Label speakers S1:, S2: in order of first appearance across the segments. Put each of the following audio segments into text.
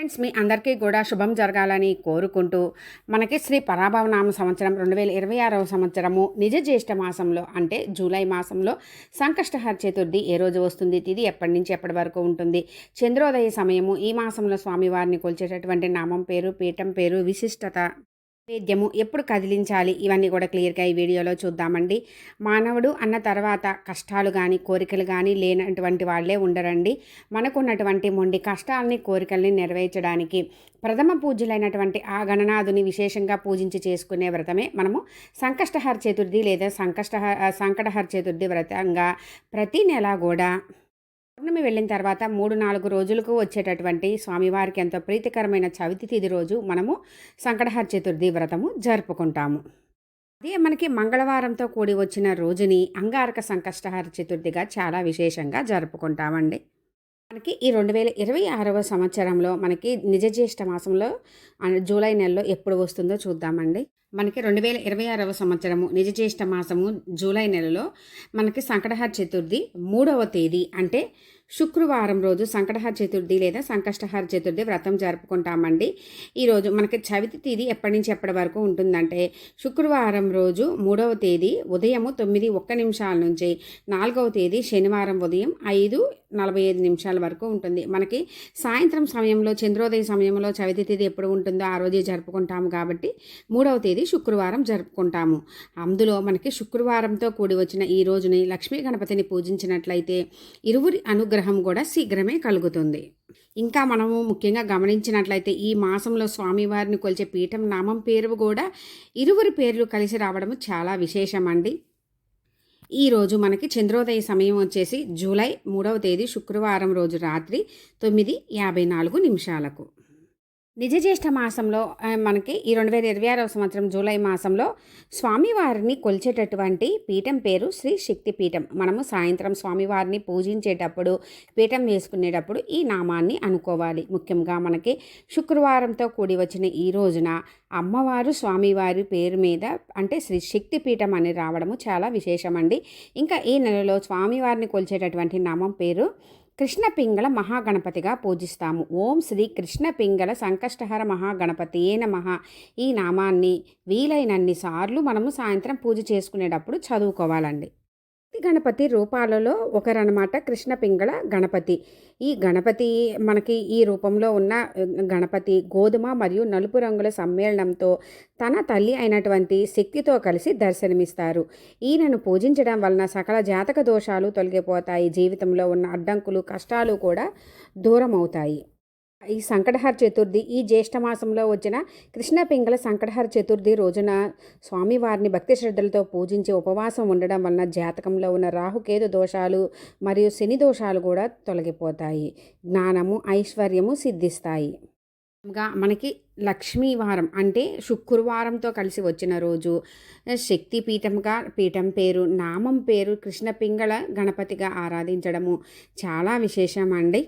S1: Friends, మీ అందరికీ కూడా శుభం జరగాలని కోరుకుంటూ మనకి శ్రీ పరాభవనామ సంవత్సరం 2026వ సంవత్సరము నిజ జ్యేష్ఠ మాసంలో అంటే జూలై మాసంలో సంకష్టహర చతుర్థి ఏ రోజు వస్తుంది, తిది ఎప్పటి నుంచి ఎప్పటి వరకు ఉంటుంది, చంద్రోదయ సమయము, ఈ మాసంలో స్వామివారిని కొలిచేటటువంటి నామం పేరు, పీఠం పేరు, విశిష్టత, నైవేద్యము ఎప్పుడు కదిలించాలి, ఇవన్నీ కూడా క్లియర్గా ఈ వీడియోలో చూద్దామండి. మానవుడు అన్న తర్వాత కష్టాలు కానీ కోరికలు కానీ లేనటువంటి వాళ్ళే ఉండరండి. మనకున్నటువంటి మొండి కష్టాలని కోరికల్ని నెరవేర్చడానికి ప్రథమ పూజ్యులైనటువంటి ఆ గణనాథుని విశేషంగా పూజించి చేసుకునే వ్రతమే మనము సంకష్టహర చతుర్థి లేదా సంకటహర చతుర్థి వ్రతంగా ప్రతి నెల కూడా పౌర్ణమి వెళ్ళిన తర్వాత 3-4 రోజులకు వచ్చేటటువంటి స్వామివారికి ఎంతో ప్రీతికరమైన చవితి తిథి రోజు మనము సంకటహర చతుర్థి వ్రతము జరుపుకుంటాము. అదే మనకి మంగళవారంతో కూడి వచ్చిన రోజుని అంగారక సంకష్టహర చతుర్థిగా చాలా విశేషంగా జరుపుకుంటామండి. మనకి ఈ 2026వ సంవత్సరంలో మనకి నిజ జ్యేష్ఠ మాసంలో జూలై నెలలో ఎప్పుడు వస్తుందో చూద్దామండి. మనకి 2026వ సంవత్సరము నిజ జ్యేష్ఠ మాసము జూలై నెలలో మనకి సంకటహర చతుర్థి 3వ తేదీ అంటే శుక్రవారం రోజు సంకటహర చతుర్థి లేదా సంకష్టహర చతుర్థి వ్రతం జరుపుకుంటామండి. ఈరోజు మనకి చవితి తేదీ ఎప్పటి నుంచి ఎప్పటి వరకు ఉంటుందంటే శుక్రవారం రోజు 3వ తేదీ ఉదయము 9:01 నుంచి 4వ తేదీ శనివారం ఉదయం 5:45 వరకు ఉంటుంది. మనకి సాయంత్రం సమయంలో చంద్రోదయ సమయంలో చవితి తేదీ ఎప్పుడు ఉంటుందో ఆ రోజే జరుపుకుంటాము కాబట్టి 3వ తేదీ శుక్రవారం జరుపుకుంటాము. అందులో మనకి శుక్రవారంతో కూడి వచ్చిన ఈ రోజుని లక్ష్మీ గణపతిని పూజించినట్లయితే ఇరువురి అనుగ్రహం కూడా శీఘ్రమే కలుగుతుంది. ఇంకా మనము ముఖ్యంగా గమనించినట్లయితే ఈ మాసంలో స్వామివారిని కొలిచే పీఠం నామం పేరు కూడా ఇరువురి పేర్లు కలిసి రావడం చాలా విశేషమండి. ఈరోజు మనకి చంద్రోదయ సమయం వచ్చేసి జూలై 3వ తేదీ శుక్రవారం రోజు రాత్రి 9:54. నిజ జ్యేష్ఠ మాసంలో మనకి ఈ 2026వ సంవత్సరం జూలై మాసంలో స్వామివారిని కొలిచేటటువంటి పీఠం పేరు శ్రీ శక్తి పీఠం. మనము సాయంత్రం స్వామివారిని పూజించేటప్పుడు పీఠం వేసుకునేటప్పుడు ఈ నామాన్ని అనుకోవాలి. ముఖ్యంగా మనకి శుక్రవారంతో కూడి వచ్చిన ఈ రోజున అమ్మవారు స్వామివారి పేరు మీద అంటే శ్రీ శక్తి పీఠం అని రావడము చాలా విశేషమండి. ఇంకా ఈ నెలలో స్వామివారిని కొలిచేటటువంటి నామం పేరు కృష్ణ పింగళ మహాగణపతిగా పూజిస్తాము. ఓం శ్రీ కృష్ణ పింగళ సంకష్టహర మహాగణపతియే నమః. ఈ నామాన్ని వీలైనన్ని సార్లు మనము సాయంత్రం పూజ చేసుకునేటప్పుడు చదువుకోవాలండి. గణపతి రూపాలలో ఒకరనమాట కృష్ణ పింగళ గణపతి. ఈ గణపతి మనకి ఈ రూపంలో ఉన్న గణపతి గోధుమ మరియు నలుపు రంగుల సమ్మేళనంతో తన తల్లి అయినటువంటి శక్తితో కలిసి దర్శనమిస్తారు. ఈయనను పూజించడం వలన సకల జాతక దోషాలు తొలగిపోతాయి. జీవితంలో ఉన్న అడ్డంకులు కష్టాలు కూడా దూరం అవుతాయి. ఈ సంకటహర చతుర్థి ఈ జ్యేష్ఠ మాసంలో వచ్చిన కృష్ణ పింగళ సంకటహర చతుర్థి రోజున స్వామివారిని భక్తి శ్రద్ధలతో పూజించి ఉపవాసం ఉండడం వలన జాతకంలో ఉన్న రాహుకేతు దోషాలు మరియు శని దోషాలు కూడా తొలగిపోతాయి. జ్ఞానము ఐశ్వర్యము సిద్ధిస్తాయి. మనకి లక్ష్మీవారం అంటే శుక్రవారంతో కలిసి వచ్చిన రోజు శక్తి పీఠం పేరు నామం పేరు కృష్ణ పింగళ గణపతిగా ఆరాధించడము చాలా విశేషం అండి.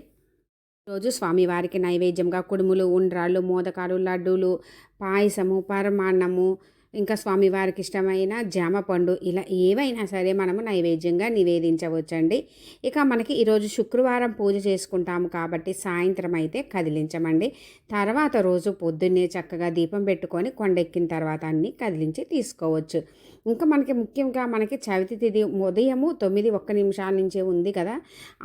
S1: రోజు స్వామివారికి నైవేద్యంగా కుడుములు, ఉండ్రాళ్ళు, మోదకాలు, లడ్డూలు, పాయసము, పరమాన్నము, ఇంకా స్వామివారికి ఇష్టమైన జామ పండు ఇలా ఏవైనా సరే మనము నైవేద్యంగా నివేదించవచ్చండి. ఇక మనకి ఈరోజు శుక్రవారం పూజ చేసుకుంటాము కాబట్టి సాయంత్రం అయితే కదిలించమండి. తర్వాత రోజు పొద్దున్నే చక్కగా దీపం పెట్టుకొని కొండెక్కిన తర్వాత అన్నీ కదిలించి తీసుకోవచ్చు. ఇంకా మనకి ముఖ్యంగా మనకి చవితి తిథి ఉదయము 9:01 నుంచే ఉంది కదా,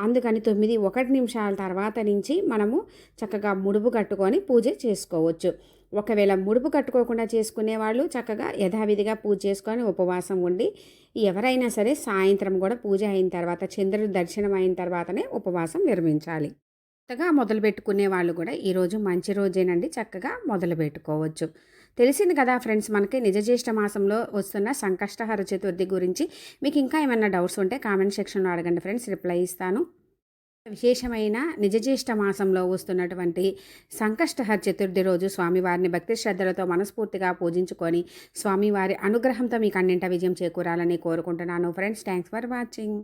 S1: అందుకని 9:01 తర్వాత నుంచి మనము చక్కగా ముడుపు కట్టుకొని పూజ చేసుకోవచ్చు. ఒకవేళ ముడుపు కట్టుకోకుండా చేసుకునే వాళ్ళు చక్కగా యథావిధిగా పూజ చేసుకొని ఉపవాసం ఉండి ఎవరైనా సరే సాయంత్రం కూడా పూజ అయిన తర్వాత చంద్రుడి దర్శనం అయిన తర్వాతనే ఉపవాసం విరమించాలి. కొత్తగా మొదలు పెట్టుకునే వాళ్ళు కూడా ఈరోజు మంచి రోజేనండి, చక్కగా మొదలు పెట్టుకోవచ్చు. తెలిసింది కదా ఫ్రెండ్స్, మనకి నిజ జ్యేష్ఠ మాసంలో వస్తున్న సంకష్టహర చతుర్థి గురించి మీకు ఇంకా ఏమైనా డౌట్స్ ఉంటే కామెంట్ సెక్షన్లో అడగండి ఫ్రెండ్స్, రిప్లై ఇస్తాను. విశేషమైన నిజ జ్యేష్ఠ మాసంలో వస్తున్నటువంటి సంకష్టహర చతుర్థి రోజు స్వామివారిని భక్తి శ్రద్ధలతో మనస్ఫూర్తిగా పూజించుకొని స్వామివారి అనుగ్రహంతో మీకు అన్నింట విజయం చేకూరాలని కోరుకుంటున్నాను ఫ్రెండ్స్. Thanks for watching.